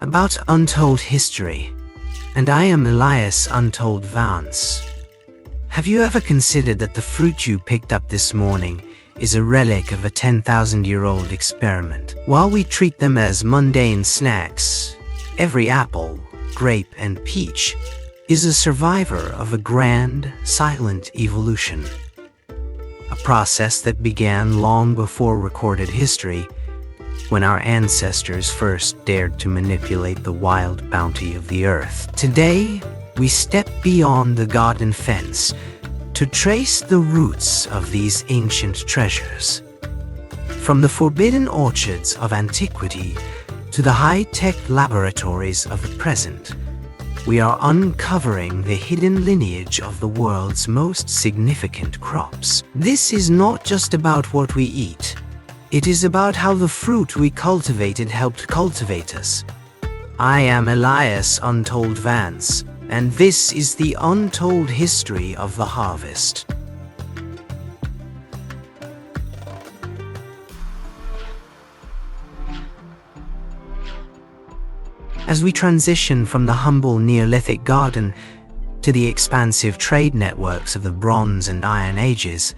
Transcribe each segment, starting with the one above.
about Untold History, and I am Elias Untold Vance. Have you ever considered that the fruit you picked up this morning is a relic of a 10,000-year-old experiment? While we treat them as mundane snacks, every apple, grape, and peach is a survivor of a grand, silent evolution. A process that began long before recorded history, when our ancestors first dared to manipulate the wild bounty of the earth. Today, we step beyond the garden fence to trace the roots of these ancient treasures. From the forbidden orchards of antiquity to the high-tech laboratories of the present, we are uncovering the hidden lineage of the world's most significant crops. This is not just about what we eat. It is about how the fruit we cultivated helped cultivate us. I am Elias Untold Vance, and this is the untold history of the harvest. As we transition from the humble Neolithic garden to the expansive trade networks of the Bronze and Iron Ages,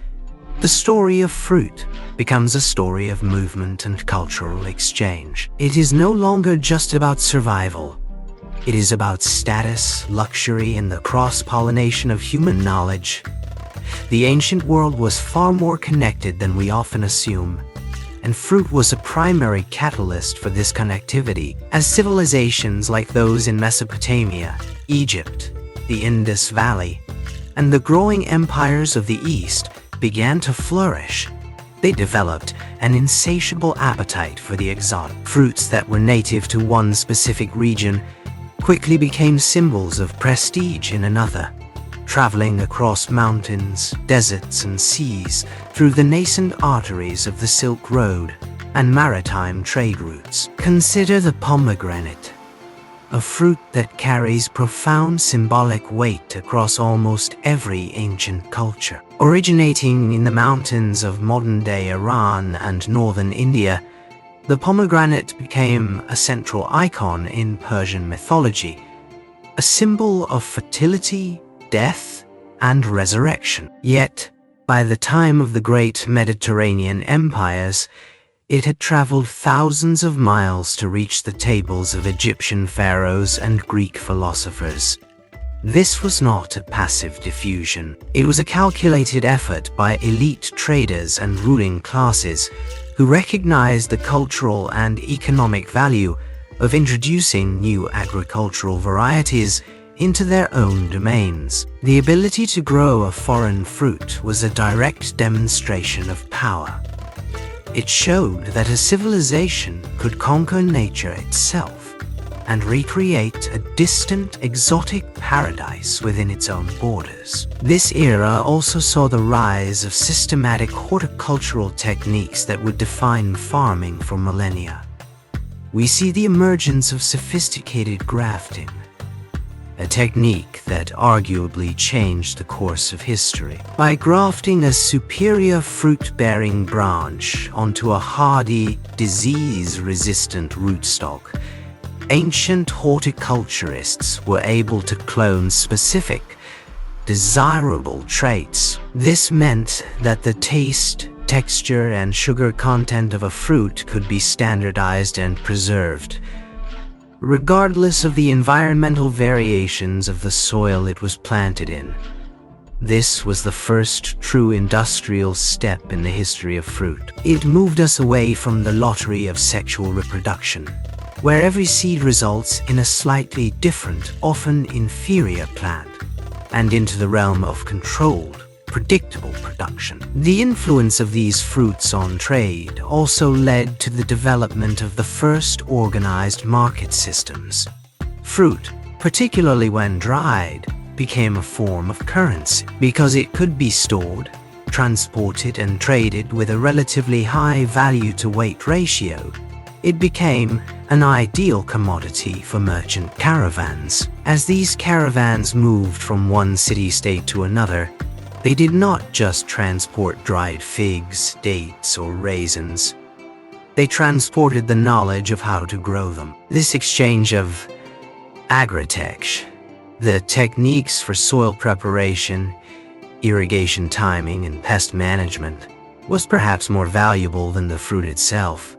the story of fruit becomes a story of movement and cultural exchange. It is no longer just about survival. It is about status, luxury, and the cross-pollination of human knowledge. The ancient world was far more connected than we often assume, and fruit was a primary catalyst for this connectivity. As civilizations like those in Mesopotamia, Egypt, the Indus Valley, and the growing empires of the East began to flourish, they developed an insatiable appetite for the exotic. Fruits that were native to one specific region quickly became symbols of prestige in another, traveling across mountains, deserts, and seas through the nascent arteries of the Silk Road and maritime trade routes. Consider the pomegranate, a fruit that carries profound symbolic weight across almost every ancient culture. Originating in the mountains of modern-day Iran and northern India, the pomegranate became a central icon in Persian mythology, a symbol of fertility, death, and resurrection. Yet, by the time of the great Mediterranean empires, it had traveled thousands of miles to reach the tables of Egyptian pharaohs and Greek philosophers. This was not a passive diffusion. It was a calculated effort by elite traders and ruling classes who recognized the cultural and economic value of introducing new agricultural varieties into their own domains. The ability to grow a foreign fruit was a direct demonstration of power. It showed that a civilization could conquer nature itself and recreate a distant, exotic paradise within its own borders. This era also saw the rise of systematic horticultural techniques that would define farming for millennia. We see the emergence of sophisticated grafting, a technique that arguably changed the course of history. By grafting a superior fruit-bearing branch onto a hardy, disease-resistant rootstock, ancient horticulturists were able to clone specific, desirable traits. This meant that the taste, texture, and sugar content of a fruit could be standardized and preserved, regardless of the environmental variations of the soil it was planted in. This was the first true industrial step in the history of fruit. It moved us away from the lottery of sexual reproduction, where every seed results in a slightly different, often inferior plant, and into the realm of controlled, predictable production. The influence of these fruits on trade also led to the development of the first organized market systems. Fruit, particularly when dried, became a form of currency. Because it could be stored, transported, and traded with a relatively high value-to-weight ratio, it became an ideal commodity for merchant caravans. As these caravans moved from one city-state to another, they did not just transport dried figs, dates, or raisins. they transported the knowledge of how to grow them. This exchange of agritech, the techniques for soil preparation, irrigation timing, and pest management, was perhaps more valuable than the fruit itself.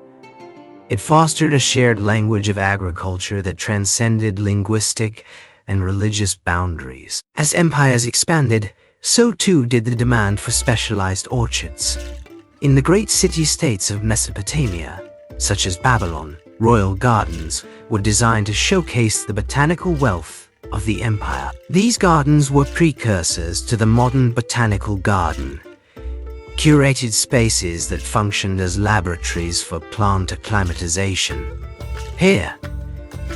It fostered a shared language of agriculture that transcended linguistic and religious boundaries. As empires expanded, so too did the demand for specialized orchards. In the great city-states of Mesopotamia, such as Babylon, royal gardens were designed to showcase the botanical wealth of the empire. These gardens were precursors to the modern botanical garden, curated spaces that functioned as laboratories for plant acclimatization. Here,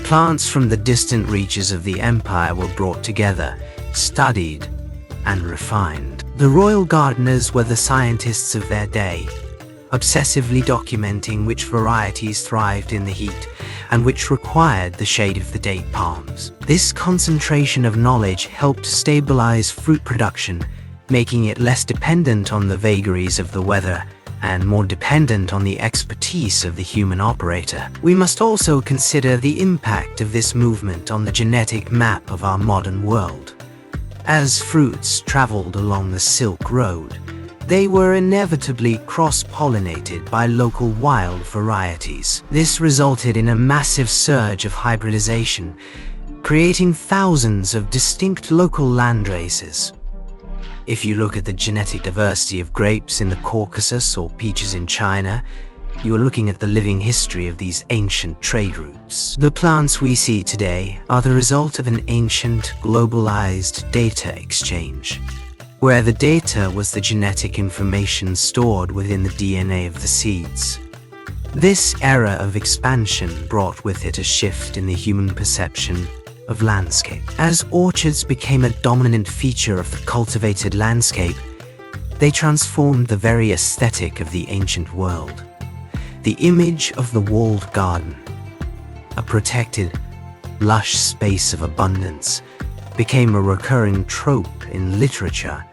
plants from the distant reaches of the empire were brought together, studied, and refined. The royal gardeners were the scientists of their day, obsessively documenting which varieties thrived in the heat and which required the shade of the date palms. This concentration of knowledge helped stabilize fruit production, making it less dependent on the vagaries of the weather and more dependent on the expertise of the human operator. We must also consider the impact of this movement on the genetic map of our modern world. As fruits traveled along the Silk Road, they were inevitably cross-pollinated by local wild varieties. This resulted in a massive surge of hybridization, creating thousands of distinct local landraces. If you look at the genetic diversity of grapes in the Caucasus or peaches in China, you are looking at the living history of these ancient trade routes. The plants we see today are the result of an ancient, globalized data exchange, where the data was the genetic information stored within the DNA of the seeds. This era of expansion brought with it a shift in the human perception of landscape. As orchards became a dominant feature of the cultivated landscape, they transformed the very aesthetic of the ancient world. The image of the walled garden, a protected, lush space of abundance, became a recurring trope in literature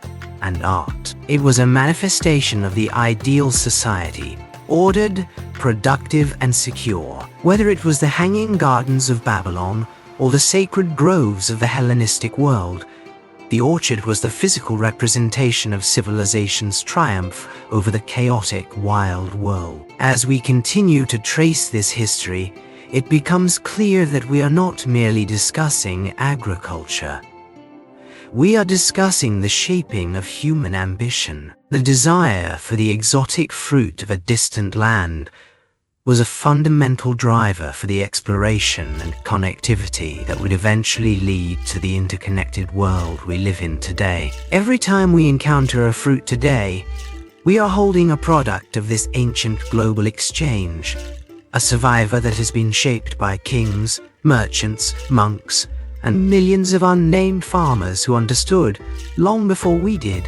and art. It was a manifestation of the ideal society, ordered, productive, and secure. Whether it was the hanging gardens of Babylon or the sacred groves of the Hellenistic world, the orchard was the physical representation of civilization's triumph over the chaotic, wild world. As we continue to trace this history, it becomes clear that we are not merely discussing agriculture. We are discussing the shaping of human ambition. The desire for the exotic fruit of a distant land was a fundamental driver for the exploration and connectivity that would eventually lead to the interconnected world we live in today. Every time we encounter a fruit today, we are holding a product of this ancient global exchange, a survivor that has been shaped by kings, merchants, monks, and millions of unnamed farmers who understood, long before we did,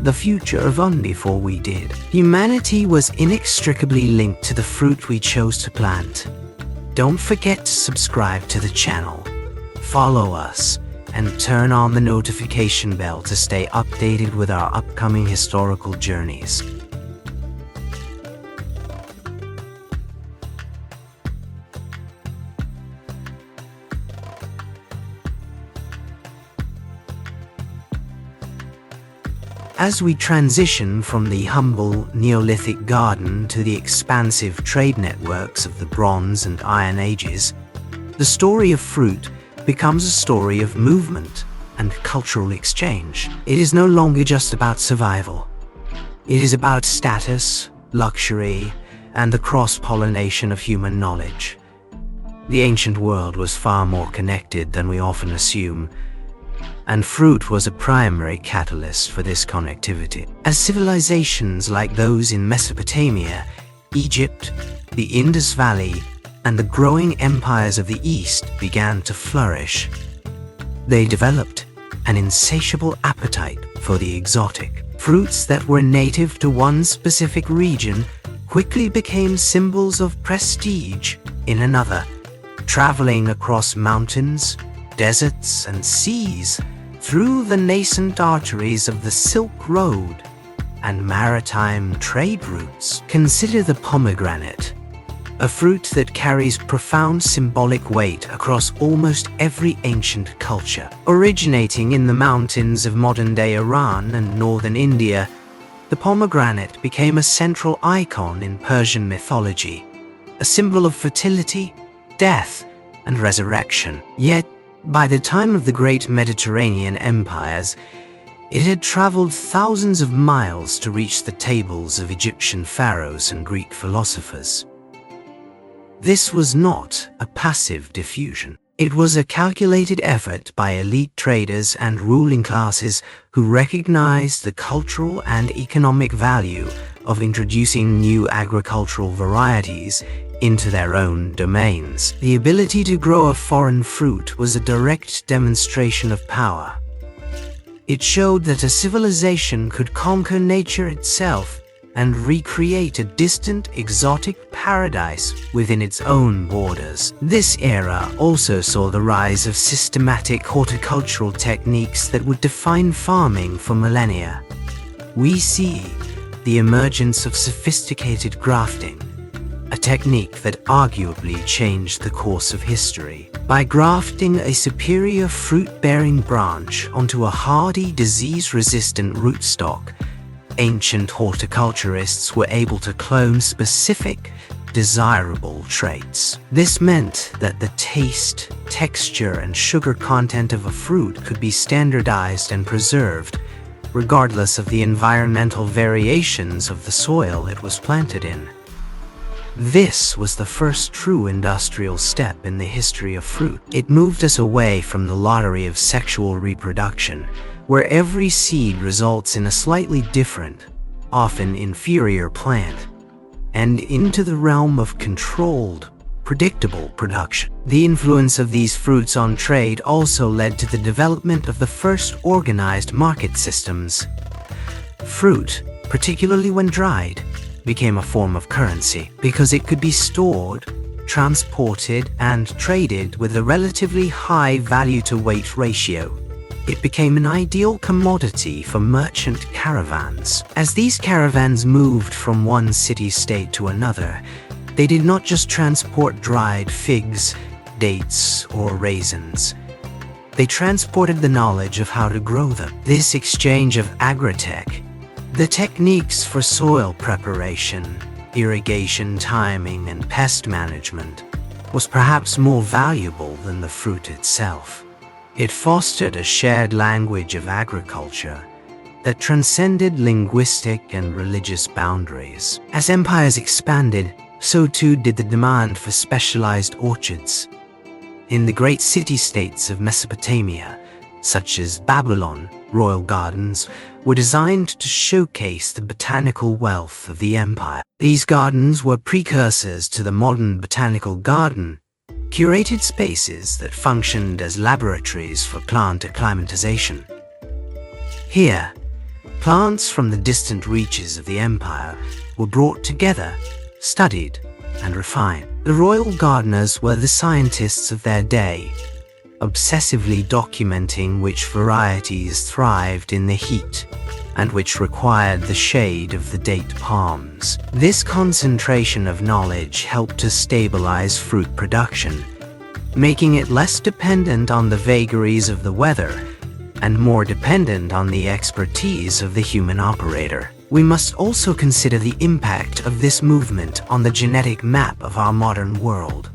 the future of before we did. Humanity was inextricably linked to the fruit we chose to plant. Don't forget to subscribe to the channel, follow us, and turn on the notification bell to stay updated with our upcoming historical journeys. As we transition from the humble Neolithic garden to the expansive trade networks of the Bronze and Iron Ages, the story of fruit becomes a story of movement and cultural exchange. It is no longer just about survival. It is about status, luxury, and the cross-pollination of human knowledge. The ancient world was far more connected than we often assume, and fruit was a primary catalyst for this connectivity. As civilizations like those in Mesopotamia, Egypt, the Indus Valley, and the growing empires of the East began to flourish, they developed an insatiable appetite for the exotic. Fruits that were native to one specific region quickly became symbols of prestige in another, traveling across mountains, deserts, and seas through the nascent arteries of the Silk Road and maritime trade routes. Consider the pomegranate, a fruit that carries profound symbolic weight across almost every ancient culture. Originating in the mountains of modern-day Iran and northern India, the pomegranate became a central icon in Persian mythology, a symbol of fertility, death, and resurrection. Yet, by the time of the great Mediterranean empires, it had traveled thousands of miles to reach the tables of Egyptian pharaohs and Greek philosophers. This was not a passive diffusion. It was a calculated effort by elite traders and ruling classes who recognized the cultural and economic value of introducing new agricultural varieties into their own domains. The ability to grow a foreign fruit was a direct demonstration of power. It showed that a civilization could conquer nature itself and recreate a distant, exotic paradise within its own borders. This era also saw the rise of systematic horticultural techniques that would define farming for millennia. We see the emergence of sophisticated grafting, a technique that arguably changed the course of history. By grafting a superior fruit-bearing branch onto a hardy, disease-resistant rootstock, ancient horticulturists were able to clone specific, desirable traits. This meant that the taste, texture, and sugar content of a fruit could be standardized and preserved, regardless of the environmental variations of the soil it was planted in. This was the first true industrial step in the history of fruit. It moved us away from the lottery of sexual reproduction, where every seed results in a slightly different, often inferior plant, and into the realm of controlled, predictable production. The influence of these fruits on trade also led to the development of the first organized market systems. Fruit, particularly when dried, became a form of currency because it could be stored, transported, and traded with a relatively high value-to-weight ratio. It became an ideal commodity for merchant caravans. As these caravans moved from one city-state to another, they did not just transport dried figs, dates, or raisins. They transported the knowledge of how to grow them. This exchange of agritech, the techniques for soil preparation, irrigation timing, and pest management, was perhaps more valuable than the fruit itself. It fostered a shared language of agriculture that transcended linguistic and religious boundaries. As empires expanded, so too did the demand for specialized orchards. In the great city-states of Mesopotamia, such as Babylon, royal gardens were designed to showcase the botanical wealth of the empire. These gardens were precursors to the modern botanical garden, curated spaces that functioned as laboratories for plant acclimatization. Here, plants from the distant reaches of the empire were brought together, studied, and refined. The royal gardeners were the scientists of their day, obsessively documenting which varieties thrived in the heat and which required the shade of the date palms. This concentration of knowledge helped to stabilize fruit production, making it less dependent on the vagaries of the weather and more dependent on the expertise of the human operator. We must also consider the impact of this movement on the genetic map of our modern world.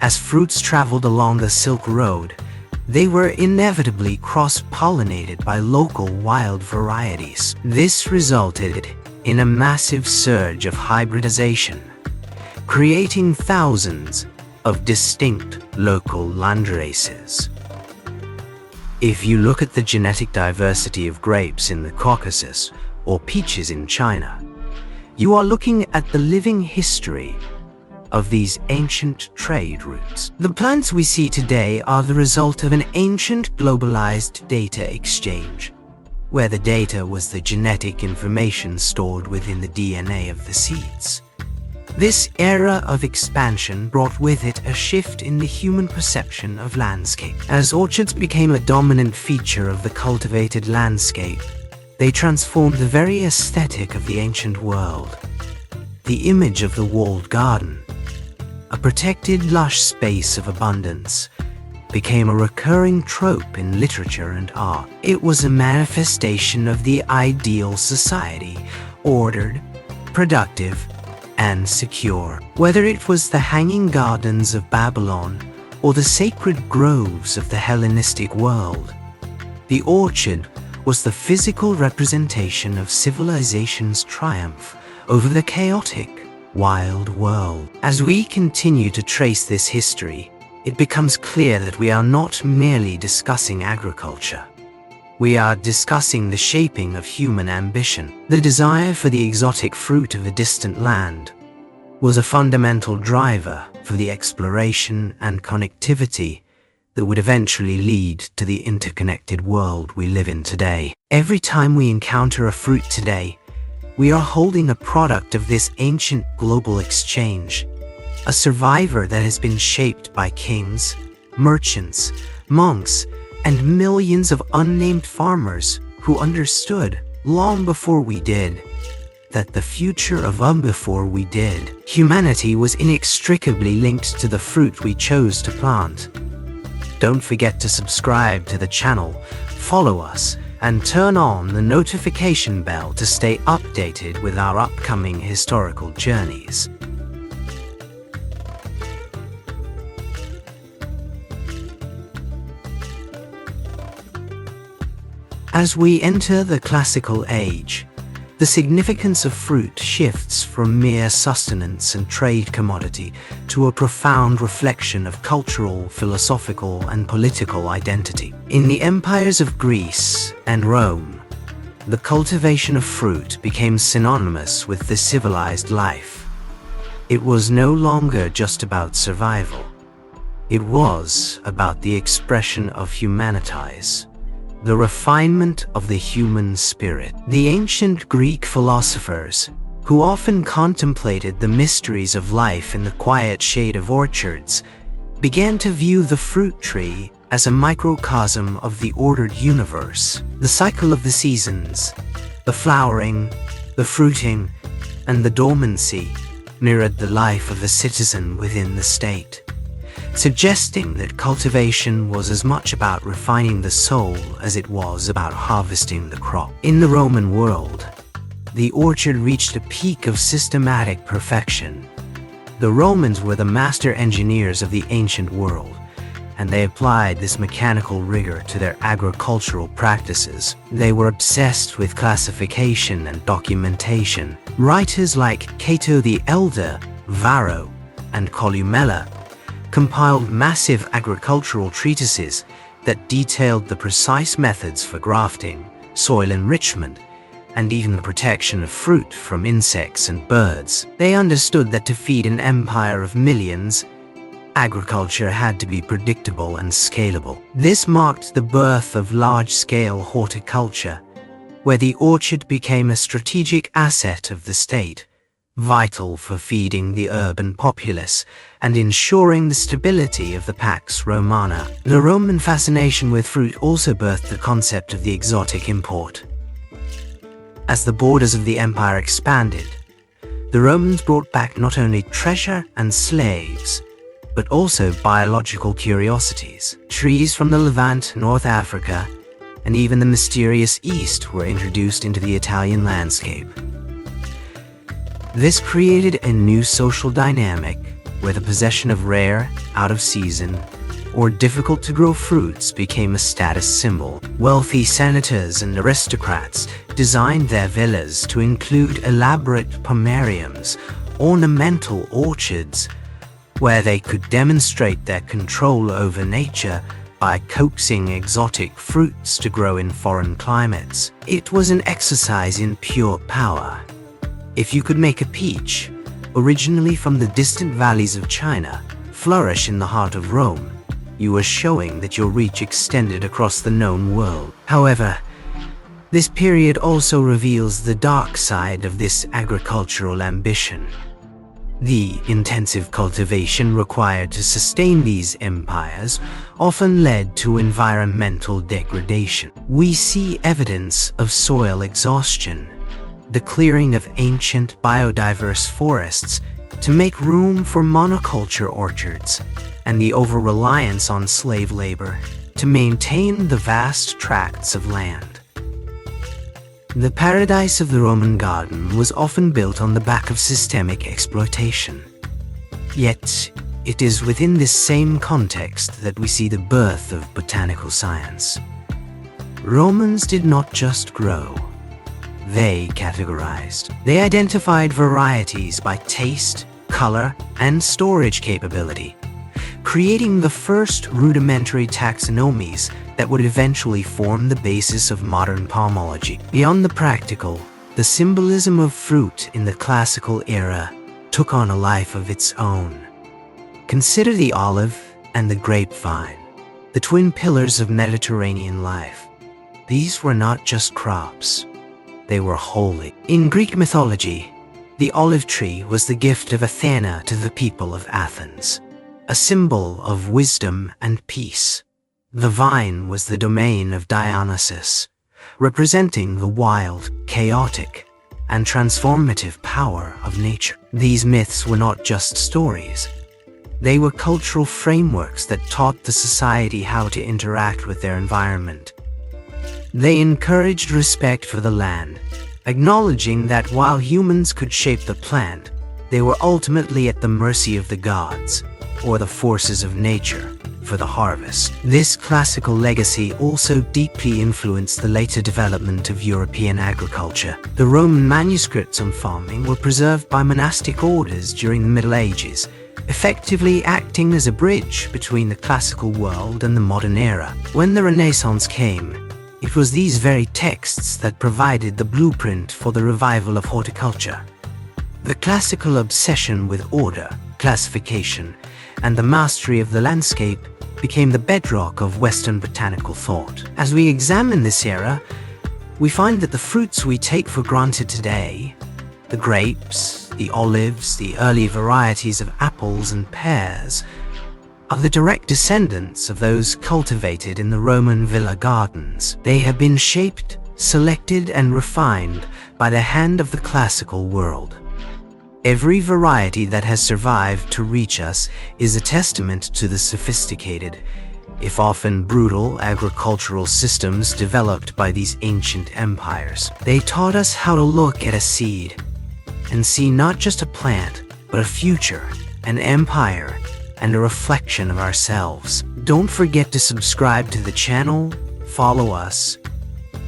As fruits traveled along the Silk Road, they were inevitably cross-pollinated by local wild varieties. This resulted in a massive surge of hybridization, creating thousands of distinct local landraces. If you look at the genetic diversity of grapes in the Caucasus or peaches in China, you are looking at the living history of these ancient trade routes. The plants we see today are the result of an ancient globalized data exchange, where the data was the genetic information stored within the DNA of the seeds. This era of expansion brought with it a shift in the human perception of landscape. As orchards became a dominant feature of the cultivated landscape, They transformed the very aesthetic of the ancient world. The image of the walled garden, a protected lush space of abundance, became a recurring trope in literature and art. It was a manifestation of the ideal society, ordered, productive, and secure. Whether it was the hanging gardens of Babylon or the sacred groves of the Hellenistic world, the orchard was the physical representation of civilization's triumph over the chaotic, wild world. As we continue to trace this history, it becomes clear that we are not merely discussing agriculture. We are discussing the shaping of human ambition. The desire for the exotic fruit of a distant land was a fundamental driver for the exploration and connectivity that would eventually lead to the interconnected world we live in today. Every time we encounter a fruit today, we are holding a product of this ancient global exchange, a survivor that has been shaped by kings, merchants, monks, and millions of unnamed farmers who understood, long before we did, that the future of before we did. Humanity was inextricably linked to the fruit we chose to plant. Don't forget to subscribe to the channel, follow us, and turn on the notification bell to stay updated with our upcoming historical journeys. As we enter the classical age, the significance of fruit shifts from mere sustenance and trade commodity to a profound reflection of cultural, philosophical, and political identity. In the empires of Greece and Rome, the cultivation of fruit became synonymous with the civilized life. It was no longer just about survival. It was about the expression of humanitas, the refinement of the human spirit. The ancient Greek philosophers, who often contemplated the mysteries of life in the quiet shade of orchards, began to view the fruit tree as a microcosm of the ordered universe. The cycle of the seasons, the flowering, the fruiting, and the dormancy mirrored the life of a citizen within the state, suggesting that cultivation was as much about refining the soul as it was about harvesting the crop. In the Roman world, the orchard reached a peak of systematic perfection. The Romans were the master engineers of the ancient world, and they applied this mechanical rigor to their agricultural practices. They were obsessed with classification and documentation. Writers like Cato the Elder, Varro, and Columella compiled massive agricultural treatises that detailed the precise methods for grafting, soil enrichment, and even the protection of fruit from insects and birds. They understood that to feed an empire of millions, agriculture had to be predictable and scalable. This marked the birth of large-scale horticulture, where the orchard became a strategic asset of the state, vital for feeding the urban populace and ensuring the stability of the Pax Romana. The Roman fascination with fruit also birthed the concept of the exotic import. As the borders of the empire expanded, the Romans brought back not only treasure and slaves, but also biological curiosities. Trees from the Levant, North Africa, and even the mysterious East were introduced into the Italian landscape. This created a new social dynamic where the possession of rare, out-of-season, or difficult-to-grow fruits became a status symbol. Wealthy senators and aristocrats designed their villas to include elaborate pomeriums, ornamental orchards, where they could demonstrate their control over nature by coaxing exotic fruits to grow in foreign climates. It was an exercise in pure power. If you could make a peach, originally from the distant valleys of China, flourish in the heart of Rome, you were showing that your reach extended across the known world. However, this period also reveals the dark side of this agricultural ambition. The intensive cultivation required to sustain these empires often led to environmental degradation. We see evidence of soil exhaustion, the clearing of ancient biodiverse forests to make room for monoculture orchards, and the over-reliance on slave labor to maintain the vast tracts of land. The paradise of the Roman garden was often built on the back of systemic exploitation. Yet, it is within this same context that we see the birth of botanical science. Romans did not just grow. They categorized. They identified varieties by taste, color, and storage capability, creating the first rudimentary taxonomies that would eventually form the basis of modern pomology. Beyond the practical, the symbolism of fruit in the classical era took on a life of its own. Consider the olive and the grapevine, the twin pillars of Mediterranean life. These were not just crops. They were holy. In Greek mythology, the olive tree was the gift of Athena to the people of Athens, a symbol of wisdom and peace. The vine was the domain of Dionysus, representing the wild, chaotic, and transformative power of nature. These myths were not just stories. They were cultural frameworks that taught the society how to interact with their environment. They encouraged respect for the land, acknowledging that while humans could shape the plant, they were ultimately at the mercy of the gods, or the forces of nature, for the harvest. This classical legacy also deeply influenced the later development of European agriculture. The Roman manuscripts on farming were preserved by monastic orders during the Middle Ages, effectively acting as a bridge between the classical world and the modern era. When the Renaissance came, it was these very texts that provided the blueprint for the revival of horticulture. The classical obsession with order, classification, and the mastery of the landscape became the bedrock of Western botanical thought. As we examine this era, we find that the fruits we take for granted today, the grapes, the olives, the early varieties of apples and pears, are the direct descendants of those cultivated in the Roman villa gardens. They have been shaped, selected, and refined by the hand of the classical world. Every variety that has survived to reach us is a testament to the sophisticated, if often brutal, agricultural systems developed by these ancient empires. They taught us how to look at a seed and see not just a plant, but a future, an empire, and a reflection of ourselves. Don't forget to subscribe to the channel, follow us,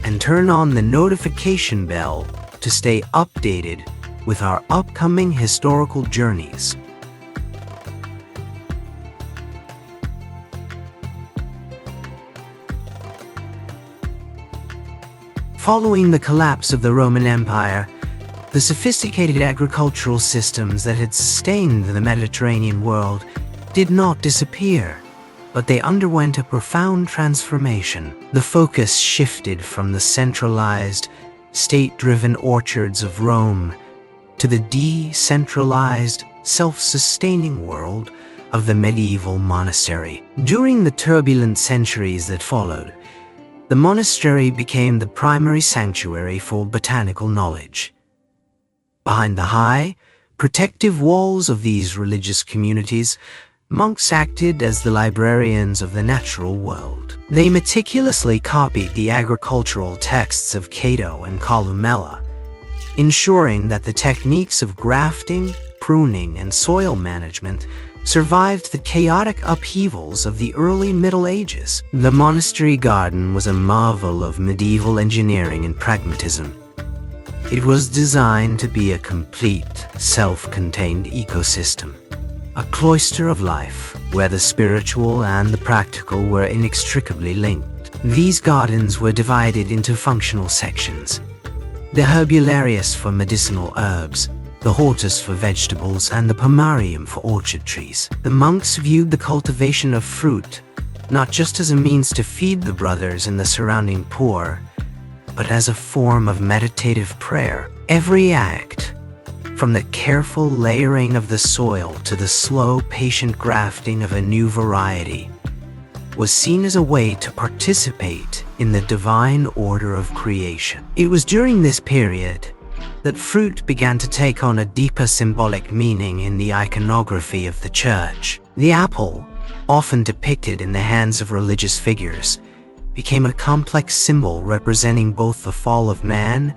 and turn on the notification bell to stay updated with our upcoming historical journeys. Following the collapse of the Roman Empire, the sophisticated agricultural systems that had sustained the Mediterranean world did not disappear, but they underwent a profound transformation. The focus shifted from the centralized, state-driven orchards of Rome to the decentralized, self-sustaining world of the medieval monastery. During the turbulent centuries that followed, the monastery became the primary sanctuary for botanical knowledge. Behind the high, protective walls of these religious communities, monks acted as the librarians of the natural world. They meticulously copied the agricultural texts of Cato and Columella, ensuring that the techniques of grafting, pruning, and soil management survived the chaotic upheavals of the early Middle Ages. The monastery garden was a marvel of medieval engineering and pragmatism. It was designed to be a complete, self-contained ecosystem, a cloister of life where the spiritual and the practical were inextricably linked. These gardens were divided into functional sections: the herbularius for medicinal herbs, the hortus for vegetables, and the pomarium for orchard trees. The monks viewed the cultivation of fruit not just as a means to feed the brothers and the surrounding poor, but as a form of meditative prayer. Every act, From the careful layering of the soil to the slow, patient grafting of a new variety, was seen as a way to participate in the divine order of creation. It was during this period that fruit began to take on a deeper symbolic meaning in the iconography of the church. The apple, often depicted in the hands of religious figures, became a complex symbol representing both the fall of man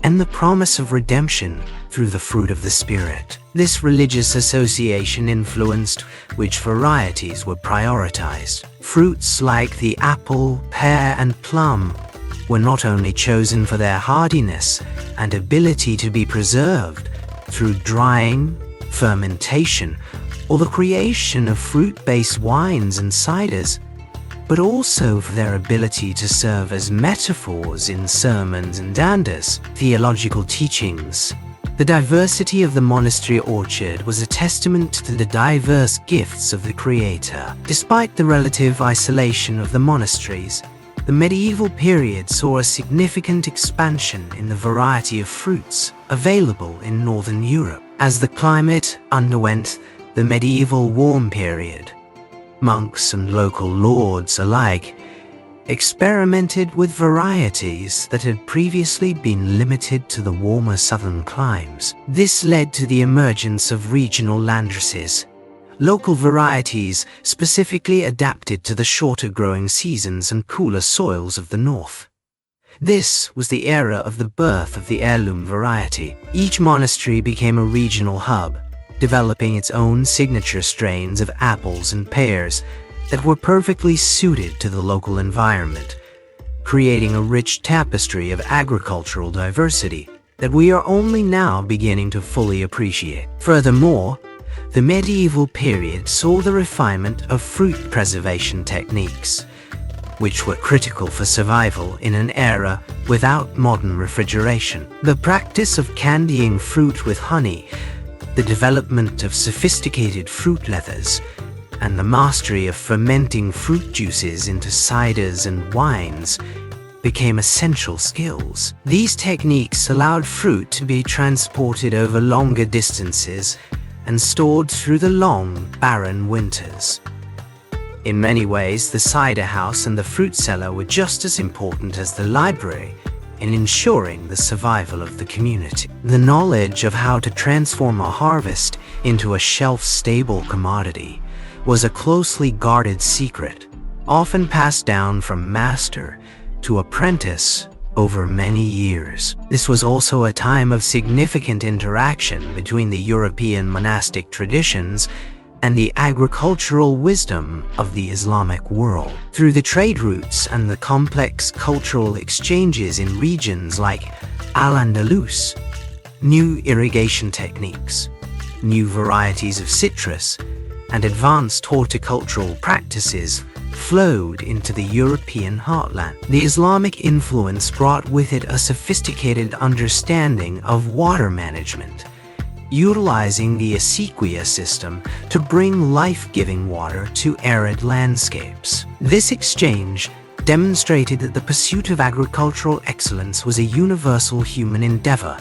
and the promise of redemption through the fruit of the Spirit. This religious association influenced which varieties were prioritized. Fruits like the apple, pear, and plum were not only chosen for their hardiness and ability to be preserved through drying, fermentation, or the creation of fruit-based wines and ciders, but also for their ability to serve as metaphors in sermons and dandas, theological teachings. The diversity of the monastery orchard was a testament to the diverse gifts of the Creator. Despite the relative isolation of the monasteries, the medieval period saw a significant expansion in the variety of fruits available in Northern Europe. As the climate underwent the medieval warm period, monks and local lords alike experimented with varieties that had previously been limited to the warmer southern climes. This led to the emergence of regional landraces, local varieties specifically adapted to the shorter growing seasons and cooler soils of the north. This was the era of the birth of the heirloom variety. Each monastery became a regional hub, developing its own signature strains of apples and pears that were perfectly suited to the local environment, creating a rich tapestry of agricultural diversity that we are only now beginning to fully appreciate. Furthermore, the medieval period saw the refinement of fruit preservation techniques, which were critical for survival in an era without modern refrigeration. The practice of candying fruit with honey, the development of sophisticated fruit leathers, and the mastery of fermenting fruit juices into ciders and wines became essential skills. These techniques allowed fruit to be transported over longer distances and stored through the long, barren winters. In many ways, the cider house and the fruit cellar were just as important as the library in ensuring the survival of the community. The knowledge of how to transform a harvest into a shelf-stable commodity was a closely guarded secret, often passed down from master to apprentice over many years. This was also a time of significant interaction between the European monastic traditions and the agricultural wisdom of the Islamic world. Through the trade routes and the complex cultural exchanges in regions like Al-Andalus, new irrigation techniques, new varieties of citrus, and advanced horticultural practices flowed into the European heartland. The Islamic influence brought with it a sophisticated understanding of water management, utilizing the acequia system to bring life-giving water to arid landscapes. This exchange demonstrated that the pursuit of agricultural excellence was a universal human endeavor,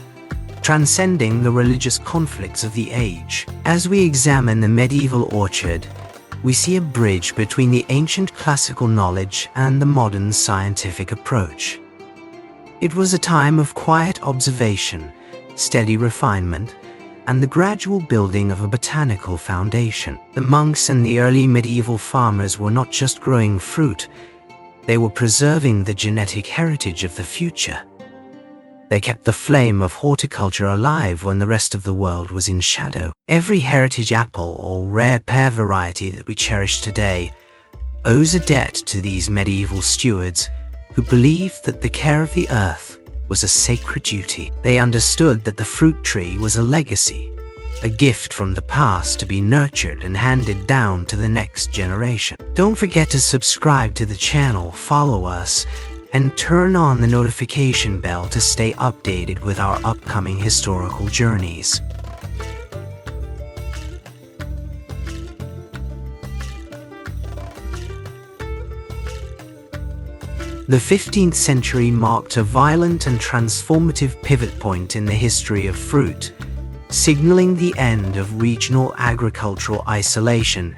transcending the religious conflicts of the age. As we examine the medieval orchard, we see a bridge between the ancient classical knowledge and the modern scientific approach. It was a time of quiet observation, steady refinement, and the gradual building of a botanical foundation. The monks and the early medieval farmers were not just growing fruit, they were preserving the genetic heritage of the future. They kept the flame of horticulture alive when the rest of the world was in shadow. Every heritage apple or rare pear variety that we cherish today owes a debt to these medieval stewards who believed that the care of the earth was a sacred duty. They understood that the fruit tree was a legacy, a gift from the past to be nurtured and handed down to the next generation. Don't forget to subscribe to the channel, follow us, and turn on the notification bell to stay updated with our upcoming historical journeys. The 15th century marked a violent and transformative pivot point in the history of fruit, signaling the end of regional agricultural isolation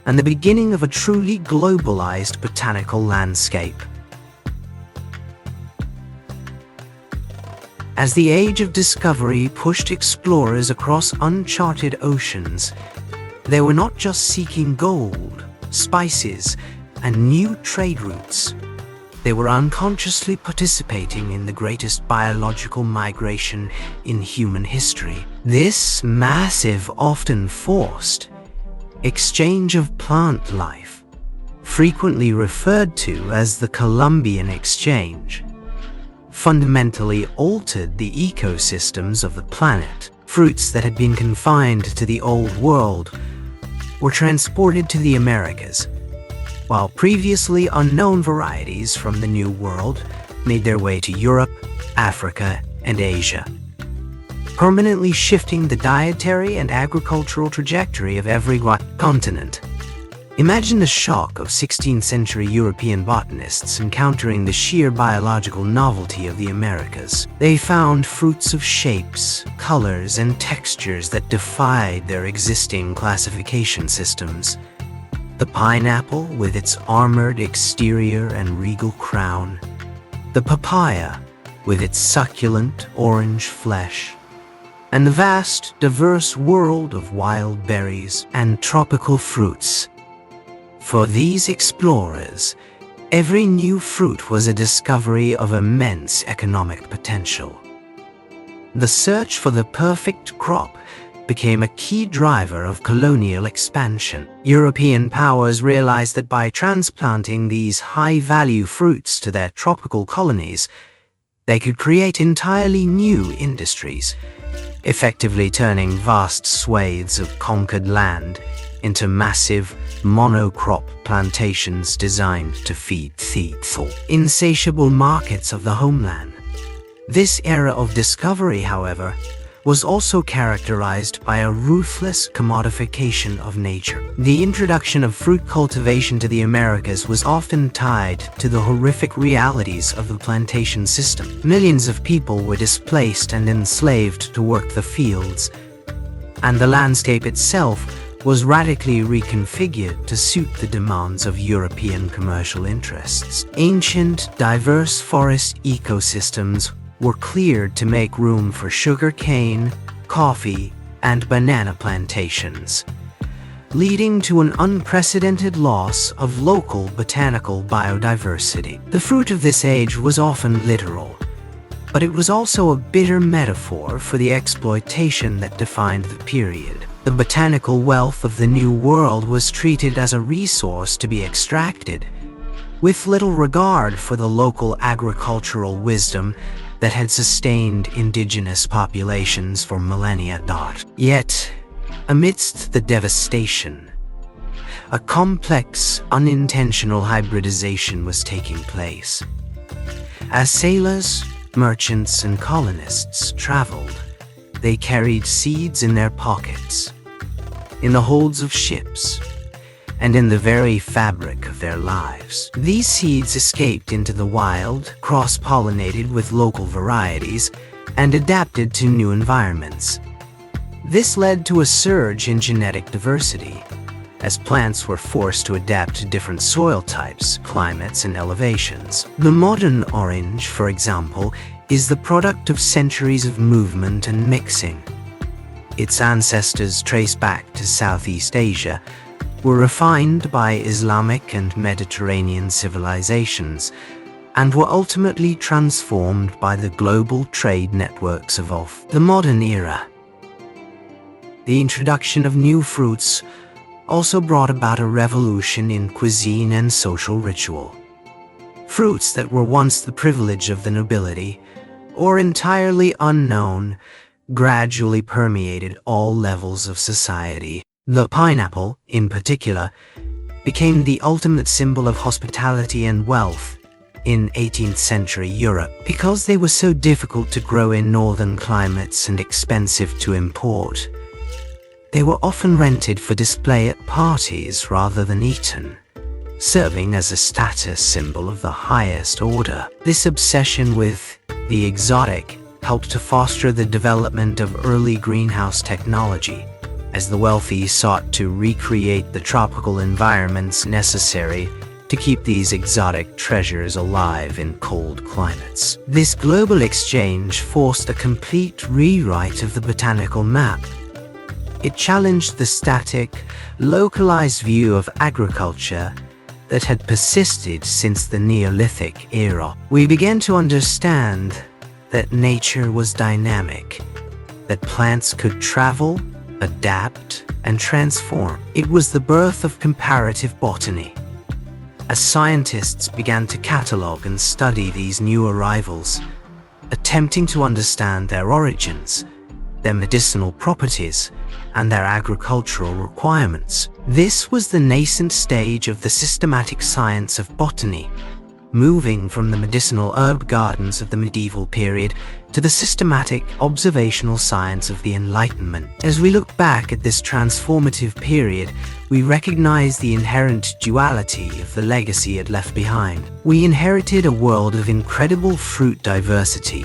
and the beginning of a truly globalized botanical landscape. As the age of discovery pushed explorers across uncharted oceans, they were not just seeking gold, spices, and new trade routes. They were unconsciously participating in the greatest biological migration in human history. This massive, often forced, exchange of plant life, frequently referred to as the Columbian Exchange, fundamentally altered the ecosystems of the planet. Fruits that had been confined to the Old World were transported to the Americas, while previously unknown varieties from the New World made their way to Europe, Africa, and Asia, permanently shifting the dietary and agricultural trajectory of every continent. Imagine the shock of 16th century European botanists encountering the sheer biological novelty of the Americas. They found fruits of shapes, colors, and textures that defied their existing classification systems. The pineapple with its armored exterior and regal crown. The papaya with its succulent orange flesh. And the vast, diverse world of wild berries and tropical fruits. For these explorers, every new fruit was a discovery of immense economic potential. The search for the perfect crop became a key driver of colonial expansion. European powers realized that by transplanting these high-value fruits to their tropical colonies, they could create entirely new industries, effectively turning vast swathes of conquered land into massive, monocrop plantations designed to feed the insatiable markets of the homeland. This era of discovery, however, was also characterized by a ruthless commodification of nature. The introduction of fruit cultivation to the Americas was often tied to the horrific realities of the plantation system. Millions of people were displaced and enslaved to work the fields, and the landscape itself was radically reconfigured to suit the demands of European commercial interests. Ancient, diverse forest ecosystems were cleared to make room for sugar cane, coffee, and banana plantations, leading to an unprecedented loss of local botanical biodiversity. The fruit of this age was often literal, but it was also a bitter metaphor for the exploitation that defined the period. The botanical wealth of the New World was treated as a resource to be extracted, with little regard for the local agricultural wisdom that had sustained indigenous populations for millennia. Yet, amidst the devastation, a complex, unintentional hybridization was taking place. As sailors, merchants, and colonists traveled, they carried seeds in their pockets, in the holds of ships, and in the very fabric of their lives. These seeds escaped into the wild, cross-pollinated with local varieties, and adapted to new environments. This led to a surge in genetic diversity, as plants were forced to adapt to different soil types, climates, and elevations. The modern orange, for example, is the product of centuries of movement and mixing. Its ancestors trace back to Southeast Asia, were refined by Islamic and Mediterranean civilizations, and were ultimately transformed by the global trade networks of the modern era. The introduction of new fruits also brought about a revolution in cuisine and social ritual. Fruits that were once the privilege of the nobility, or entirely unknown, gradually permeated all levels of society. The pineapple, in particular, became the ultimate symbol of hospitality and wealth in 18th century Europe. Because they were so difficult to grow in northern climates and expensive to import, they were often rented for display at parties rather than eaten, serving as a status symbol of the highest order. This obsession with the exotic helped to foster the development of early greenhouse technology, as the wealthy sought to recreate the tropical environments necessary to keep these exotic treasures alive in cold climates. This global exchange forced a complete rewrite of the botanical map. It challenged the static, localized view of agriculture that had persisted since the Neolithic era. We began to understand that nature was dynamic, that plants could travel, adapt, and transform. It was the birth of comparative botany. As scientists began to catalog and study these new arrivals, attempting to understand their origins, their medicinal properties, and their agricultural requirements. This was the nascent stage of the systematic science of botany, moving from the medicinal herb gardens of the medieval period to the systematic observational science of the Enlightenment. As we look back at this transformative period, we recognize the inherent duality of the legacy it left behind. We inherited a world of incredible fruit diversity,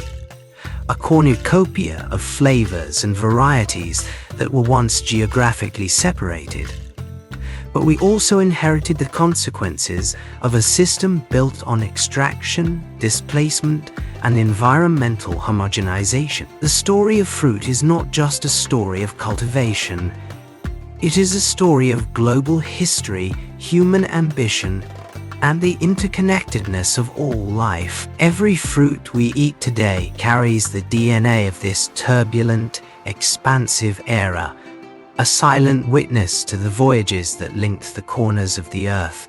a cornucopia of flavors and varieties that were once geographically separated. But we also inherited the consequences of a system built on extraction, displacement, and environmental homogenization. The story of fruit is not just a story of cultivation. It is a story of global history, human ambition, and the interconnectedness of all life. Every fruit we eat today carries the DNA of this turbulent, expansive era, a silent witness to the voyages that linked the corners of the earth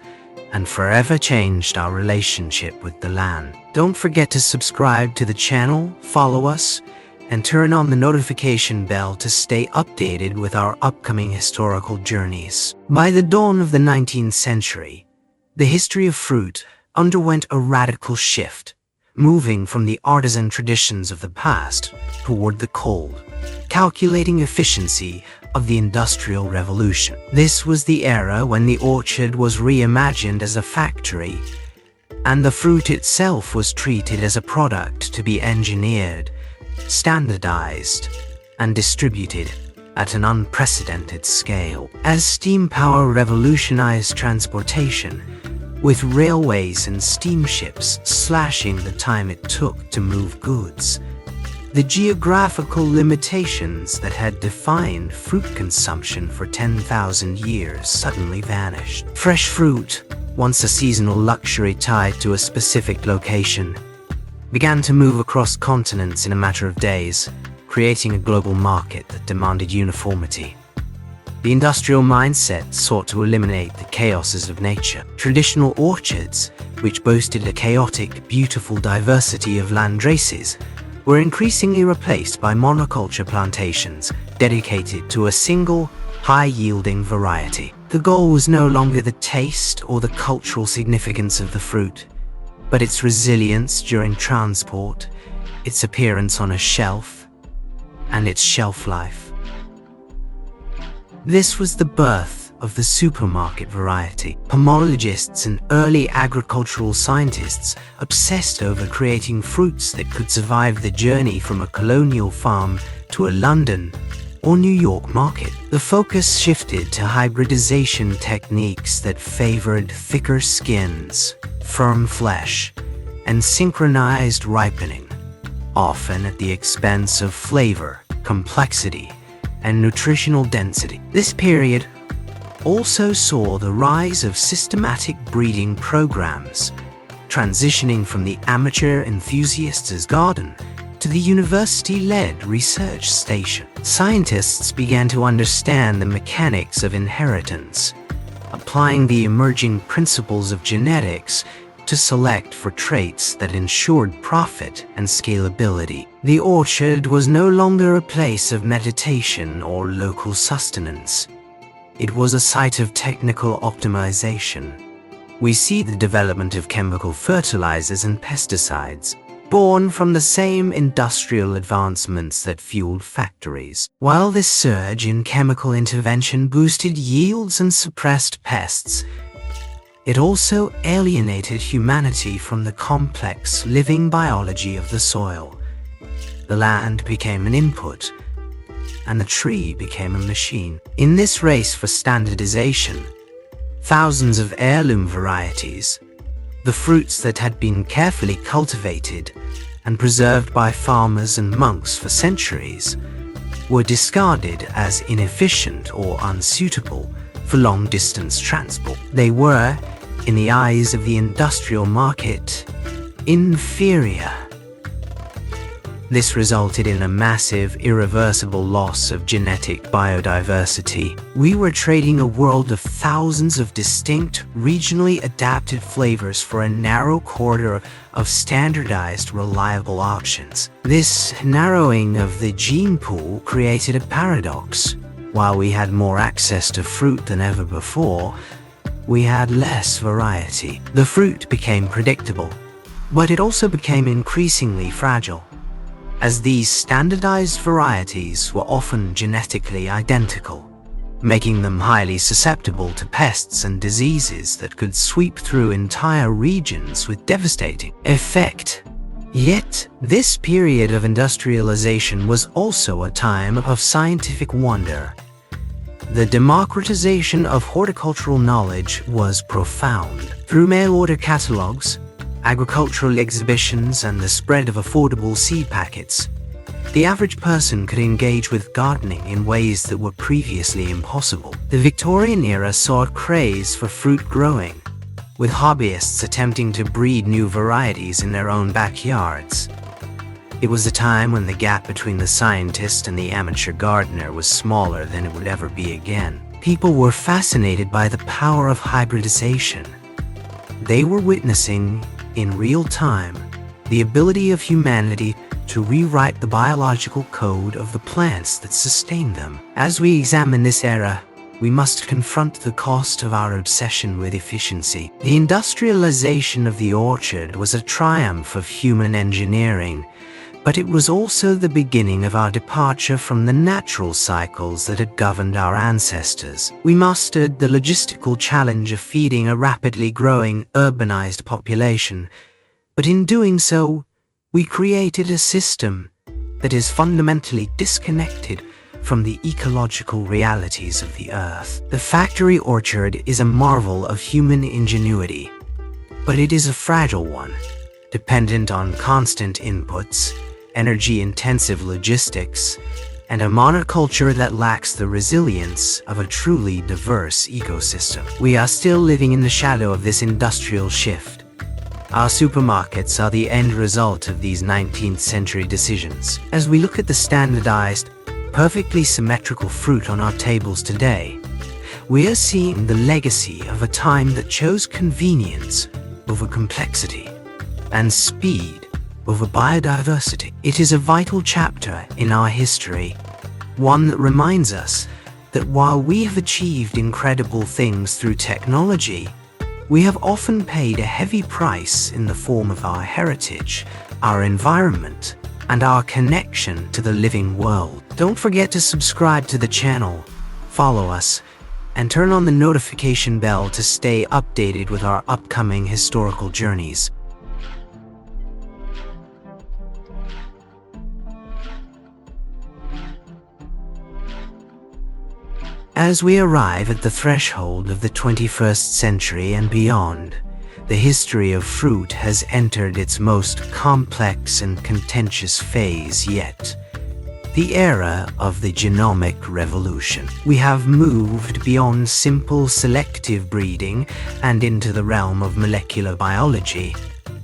and forever changed our relationship with the land. Don't forget to subscribe to the channel, follow us, and turn on the notification bell to stay updated with our upcoming historical journeys. By the dawn of the 19th century, the history of fruit underwent a radical shift, moving from the artisan traditions of the past toward the cold, calculating efficiency of the Industrial Revolution. This was the era when the orchard was reimagined as a factory, and the fruit itself was treated as a product to be engineered, standardized, and distributed at an unprecedented scale. As steam power revolutionized transportation, with railways and steamships slashing the time it took to move goods, the geographical limitations that had defined fruit consumption for 10,000 years suddenly vanished. Fresh fruit, once a seasonal luxury tied to a specific location, began to move across continents in a matter of days, creating a global market that demanded uniformity. The industrial mindset sought to eliminate the chaoses of nature. Traditional orchards, which boasted a chaotic, beautiful diversity of landraces, were increasingly replaced by monoculture plantations dedicated to a single, high-yielding variety. The goal was no longer the taste or the cultural significance of the fruit, but its resilience during transport, its appearance on a shelf, and its shelf life. This was the birth of the supermarket variety. Pomologists and early agricultural scientists obsessed over creating fruits that could survive the journey from a colonial farm to a London or New York market. The focus shifted to hybridization techniques that favored thicker skins, firm flesh, and synchronized ripening, often at the expense of flavor, complexity, and nutritional density. This period also saw the rise of systematic breeding programs, transitioning from the amateur enthusiast's garden to the university-led research station. Scientists began to understand the mechanics of inheritance, applying the emerging principles of genetics to select for traits that ensured profit and scalability. The orchard was no longer a place of meditation or local sustenance. It was a site of technical optimization. We see the development of chemical fertilizers and pesticides, born from the same industrial advancements that fueled factories. While this surge in chemical intervention boosted yields and suppressed pests, it also alienated humanity from the complex living biology of the soil. The land became an input, and the tree became a machine. In this race for standardization, thousands of heirloom varieties, the fruits that had been carefully cultivated and preserved by farmers and monks for centuries, were discarded as inefficient or unsuitable for long-distance transport. They were, in the eyes of the industrial market, inferior. This resulted in a massive, irreversible loss of genetic biodiversity. We were trading a world of thousands of distinct, regionally adapted flavors for a narrow corridor of standardized, reliable options. This narrowing of the gene pool created a paradox. While we had more access to fruit than ever before, we had less variety. The fruit became predictable, but it also became increasingly fragile, as these standardized varieties were often genetically identical, making them highly susceptible to pests and diseases that could sweep through entire regions with devastating effect. Yet, this period of industrialization was also a time of scientific wonder. The democratization of horticultural knowledge was profound. Through mail-order catalogs, agricultural exhibitions, and the spread of affordable seed packets, the average person could engage with gardening in ways that were previously impossible. The Victorian era saw a craze for fruit growing, with hobbyists attempting to breed new varieties in their own backyards. It was a time when the gap between the scientist and the amateur gardener was smaller than it would ever be again. People were fascinated by the power of hybridization. They were witnessing, in real time, the ability of humanity to rewrite the biological code of the plants that sustain them. As we examine this era, we must confront the cost of our obsession with efficiency. The industrialization of the orchard was a triumph of human engineering, but it was also the beginning of our departure from the natural cycles that had governed our ancestors. We mastered the logistical challenge of feeding a rapidly growing, urbanized population, but in doing so, we created a system that is fundamentally disconnected from the ecological realities of the earth. The factory orchard is a marvel of human ingenuity, but it is a fragile one, dependent on constant inputs, energy-intensive logistics, and a monoculture that lacks the resilience of a truly diverse ecosystem. We are still living in the shadow of this industrial shift. Our supermarkets are the end result of these 19th century decisions. As we look at the standardized, perfectly symmetrical fruit on our tables today, we are seeing the legacy of a time that chose convenience over complexity and speed over biodiversity. It is a vital chapter in our history, one that reminds us that while we have achieved incredible things through technology, we have often paid a heavy price in the form of our heritage, our environment, and our connection to the living world. Don't forget to subscribe to the channel, follow us, and turn on the notification bell to stay updated with our upcoming historical journeys. As we arrive at the threshold of the 21st century and beyond, the history of fruit has entered its most complex and contentious phase yet, the era of the genomic revolution. We have moved beyond simple selective breeding and into the realm of molecular biology,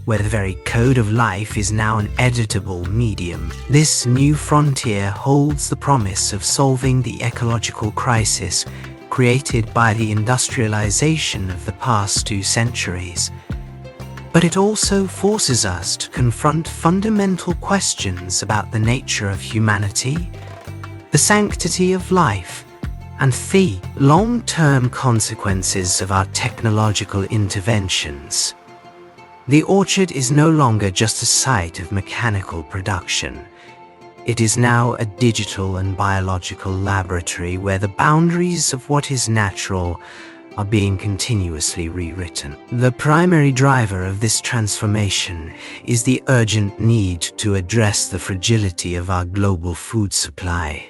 where the very code of life is now an editable medium. This new frontier holds the promise of solving the ecological crisis created by the industrialization of the past 2 centuries. But it also forces us to confront fundamental questions about the nature of humanity, the sanctity of life, and the long-term consequences of our technological interventions. The orchard is no longer just a site of mechanical production. It is now a digital and biological laboratory where the boundaries of what is natural are being continuously rewritten. The primary driver of this transformation is the urgent need to address the fragility of our global food supply.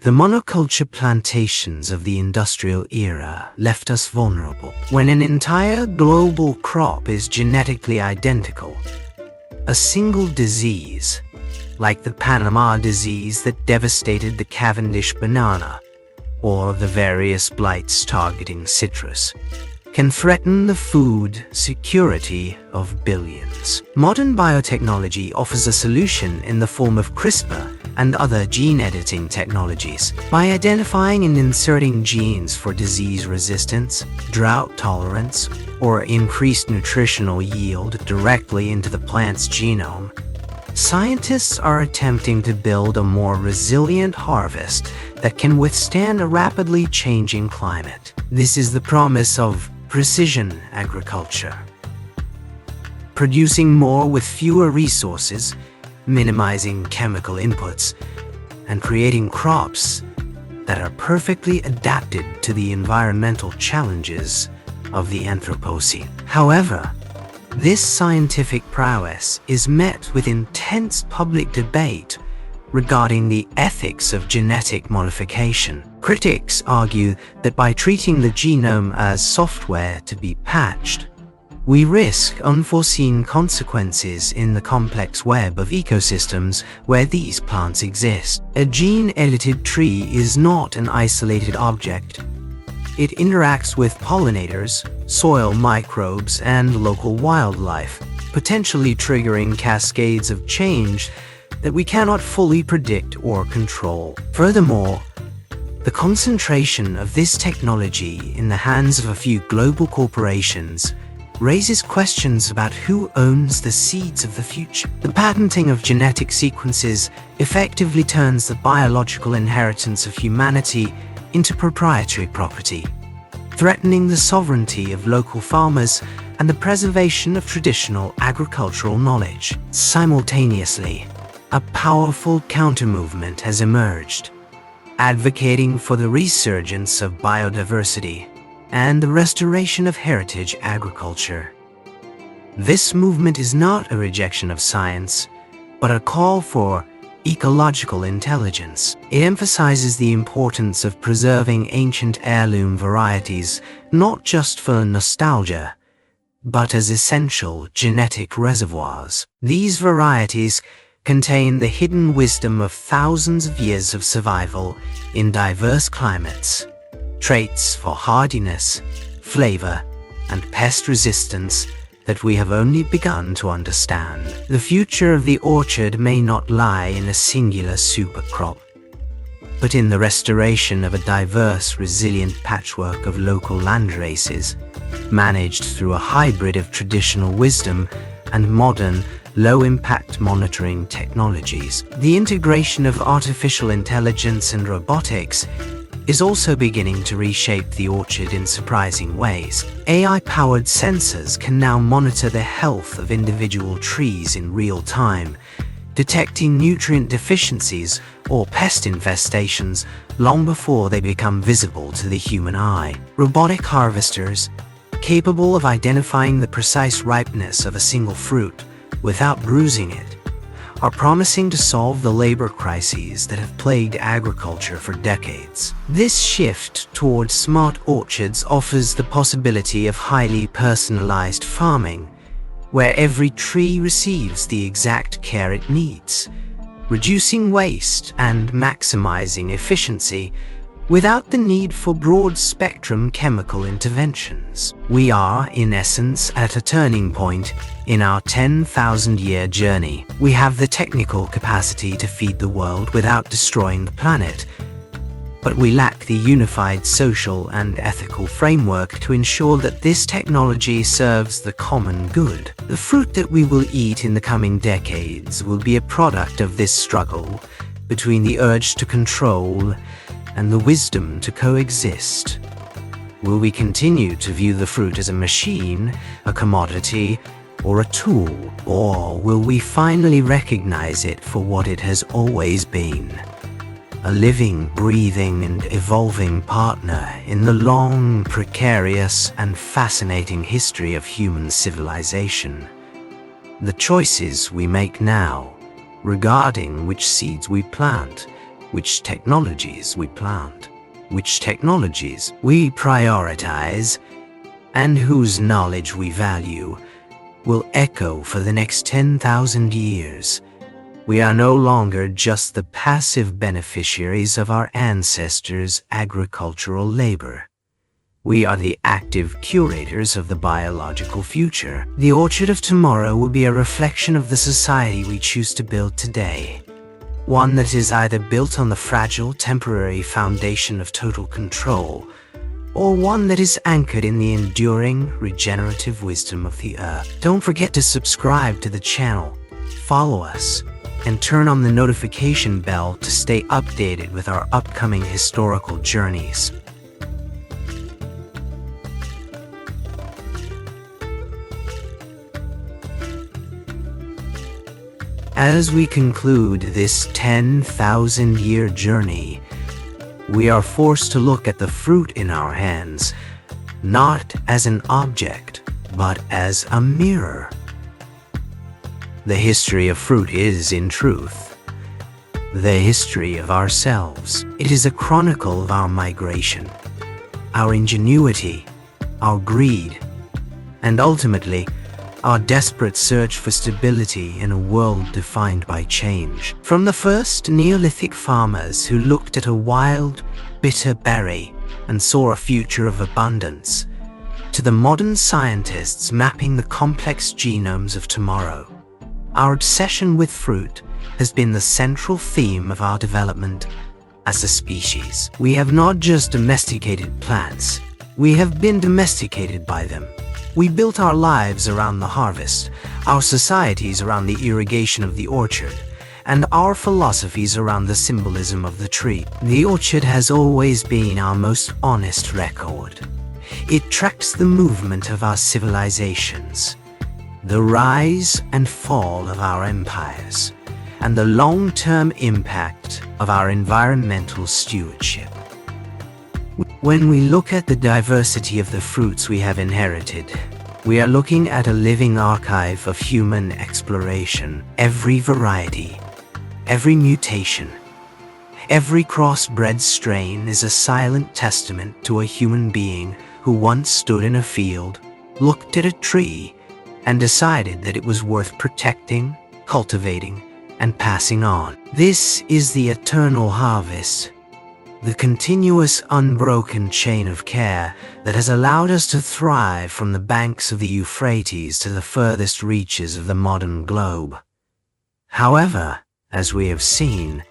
The monoculture plantations of the industrial era left us vulnerable. When an entire global crop is genetically identical, a single disease, like the Panama disease that devastated the Cavendish banana, or the various blights targeting citrus, can threaten the food security of billions. Modern biotechnology offers a solution in the form of CRISPR and other gene editing technologies. By identifying and inserting genes for disease resistance, drought tolerance, or increased nutritional yield directly into the plant's genome, scientists are attempting to build a more resilient harvest that can withstand a rapidly changing climate. This is the promise of precision agriculture. Producing more with fewer resources, minimizing chemical inputs, and creating crops that are perfectly adapted to the environmental challenges of the Anthropocene. However, this scientific prowess is met with intense public debate regarding the ethics of genetic modification. Critics argue that by treating the genome as software to be patched, we risk unforeseen consequences in the complex web of ecosystems where these plants exist. A gene-edited tree is not an isolated object. It interacts with pollinators, soil microbes, and local wildlife, potentially triggering cascades of change that we cannot fully predict or control. Furthermore, the concentration of this technology in the hands of a few global corporations raises questions about who owns the seeds of the future. The patenting of genetic sequences effectively turns the biological inheritance of humanity into proprietary property, threatening the sovereignty of local farmers and the preservation of traditional agricultural knowledge. Simultaneously, a powerful countermovement has emerged, advocating for the resurgence of biodiversity and the restoration of heritage agriculture. This movement is not a rejection of science, but a call for ecological intelligence. It emphasizes the importance of preserving ancient heirloom varieties, not just for nostalgia, but as essential genetic reservoirs. These varieties contain the hidden wisdom of thousands of years of survival in diverse climates, traits for hardiness, flavor, and pest resistance that we have only begun to understand. The future of the orchard may not lie in a singular supercrop, but in the restoration of a diverse, resilient patchwork of local land races, managed through a hybrid of traditional wisdom and modern, low-impact monitoring technologies. The integration of artificial intelligence and robotics is also beginning to reshape the orchard in surprising ways. AI-powered sensors can now monitor the health of individual trees in real time, detecting nutrient deficiencies or pest infestations long before they become visible to the human eye. Robotic harvesters, capable of identifying the precise ripeness of a single fruit without bruising it, are promising to solve the labor crises that have plagued agriculture for decades. This shift towards smart orchards offers the possibility of highly personalized farming, where every tree receives the exact care it needs, reducing waste and maximizing efficiency without the need for broad-spectrum chemical interventions. We are, in essence, at a turning point in our 10,000-year journey. We have the technical capacity to feed the world without destroying the planet, but we lack the unified social and ethical framework to ensure that this technology serves the common good. The fruit that we will eat in the coming decades will be a product of this struggle between the urge to control and the wisdom to coexist. Will we continue to view the fruit as a machine, a commodity, or a tool? Or will we finally recognize it for what it has always been? a living, breathing, and evolving partner in the long, precarious, and fascinating history of human civilization. The choices we make now regarding which seeds we plant, which technologies we plant, which technologies we prioritize, and whose knowledge we value, will echo for the next 10,000 years. We are no longer just the passive beneficiaries of our ancestors' agricultural labor. We are the active curators of the biological future. The orchard of tomorrow will be a reflection of the society we choose to build today. One that is either built on the fragile, temporary foundation of total control, or one that is anchored in the enduring, regenerative wisdom of the earth. Don't forget to subscribe to the channel, follow us, and turn on the notification bell to stay updated with our upcoming historical journeys. As we conclude this 10,000-year journey, we are forced to look at the fruit in our hands, not as an object, but as a mirror. The history of fruit is, in truth, the history of ourselves. It is a chronicle of our migration, our ingenuity, our greed, and ultimately, our desperate search for stability in a world defined by change. From the first Neolithic farmers who looked at a wild, bitter berry and saw a future of abundance, to the modern scientists mapping the complex genomes of tomorrow, our obsession with fruit has been the central theme of our development as a species. We have not just domesticated plants, we have been domesticated by them. We built our lives around the harvest, our societies around the irrigation of the orchard, and our philosophies around the symbolism of the tree. The orchard has always been our most honest record. It tracks the movement of our civilizations, the rise and fall of our empires, and the long-term impact of our environmental stewardship. When we look at the diversity of the fruits we have inherited, we are looking at a living archive of human exploration. Every variety, every mutation, every crossbred strain is a silent testament to a human being who once stood in a field, looked at a tree, and decided that it was worth protecting, cultivating, and passing on. This is the eternal harvest, the continuous, unbroken chain of care that has allowed us to thrive from the banks of the Euphrates to the furthest reaches of the modern globe. However, as we have seen,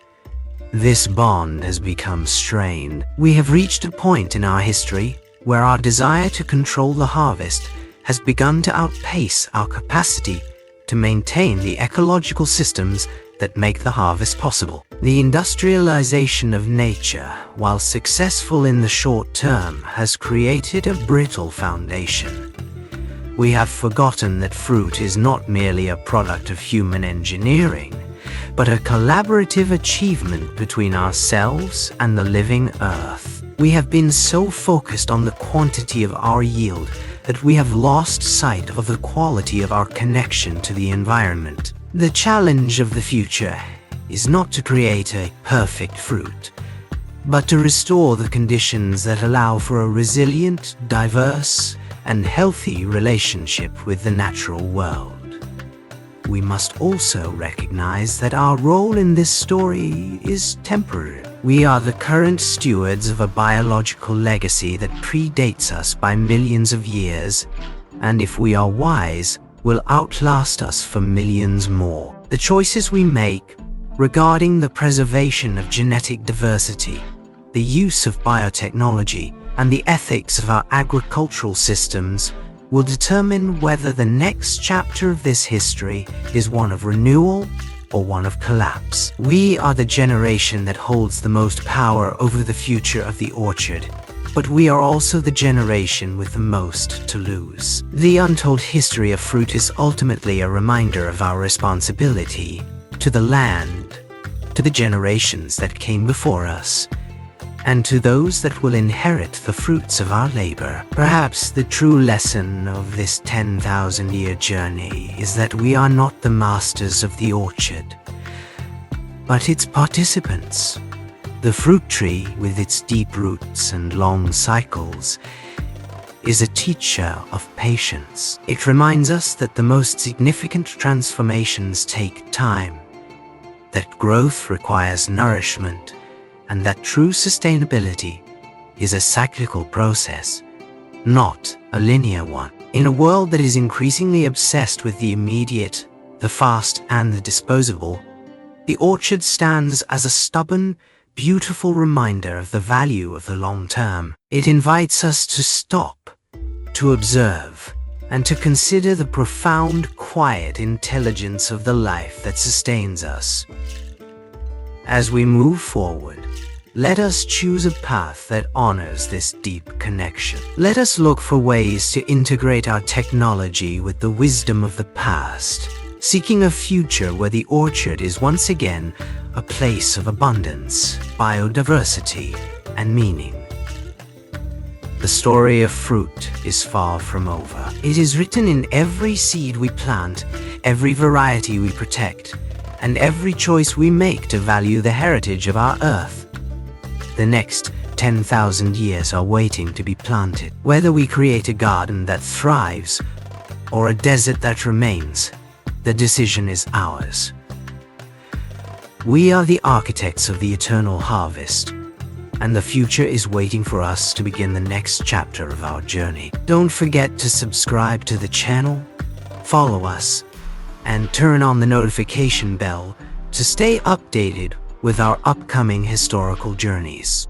this bond has become strained. We have reached a point in our history where our desire to control the harvest has begun to outpace our capacity to maintain the ecological systems that make the harvest possible. The industrialization of nature, while successful in the short term, has created a brittle foundation. We have forgotten that fruit is not merely a product of human engineering, but a collaborative achievement between ourselves and the living earth. We have been so focused on the quantity of our yield that we have lost sight of the quality of our connection to the environment. The challenge of the future is not to create a perfect fruit, but to restore the conditions that allow for a resilient, diverse, and healthy relationship with the natural world. We must also recognize that our role in this story is temporary. We are the current stewards of a biological legacy that predates us by millions of years, and if we are wise, will outlast us for millions more. The choices we make regarding the preservation of genetic diversity, the use of biotechnology, and the ethics of our agricultural systems will determine whether the next chapter of this history is one of renewal or one of collapse. We are the generation that holds the most power over the future of the orchard, but we are also the generation with the most to lose. The untold history of fruit is ultimately a reminder of our responsibility to the land, to the generations that came before us, and to those that will inherit the fruits of our labor. Perhaps the true lesson of this 10,000-year journey is that we are not the masters of the orchard, but its participants. The fruit tree, with its deep roots and long cycles, is a teacher of patience. It reminds us that the most significant transformations take time, that growth requires nourishment, and that true sustainability is a cyclical process, not a linear one. In a world that is increasingly obsessed with the immediate, the fast, and the disposable, the orchard stands as a stubborn, beautiful reminder of the value of the long term. It invites us to stop, to observe, and to consider the profound, quiet intelligence of the life that sustains us. As we move forward, let us choose a path that honors this deep connection. Let us look for ways to integrate our technology with the wisdom of the past, seeking a future where the orchard is once again a place of abundance, biodiversity, and meaning. The story of fruit is far from over. It is written in every seed we plant, every variety we protect, and every choice we make to value the heritage of our earth. The next 10,000 years are waiting to be planted. Whether we create a garden that thrives or a desert that remains, the decision is ours. We are the architects of the eternal harvest, and the future is waiting for us to begin the next chapter of our journey. Don't forget to subscribe to the channel, follow us, and turn on the notification bell to stay updated with our upcoming historical journeys.